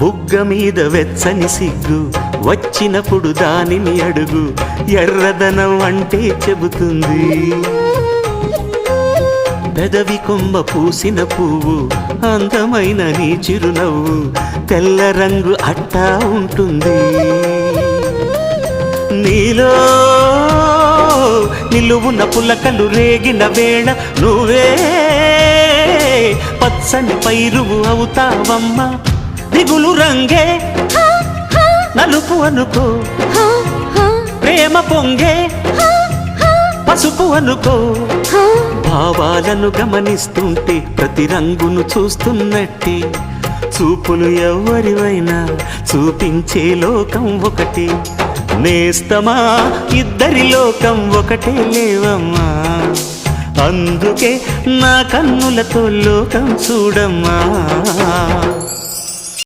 బుగ్గ మీద వెచ్చని సిగ్గు వచ్చినప్పుడు దానిని అడుగు, ఎర్రదనం అంటే చెబుతుంది. పెదవి కొమ్మ పూసిన పువ్వు అందమైన నీ చిరునవ్వు, తెల్ల రంగు అట్టా ఉంటుంది. నీలో నిలువున పులకలు రేగిన వేళ నువ్వే పచ్చని పైరువు అవుతావమ్మా. దిగులు రంగే నలుపు అనుకో, ప్రేమ పొంగే పసుపు అనుకో. భావాలను గమనిస్తుంటే ప్రతి రంగును చూస్తున్నట్టే, చూపులు ఎవరివైనా చూపించే లోకం ఒకటి. నేస్తమా ఇద్దరి లోకం ఒకటే లేవమ్మా, అందుకే నా కన్నులతో లోకం చూడమ్మా.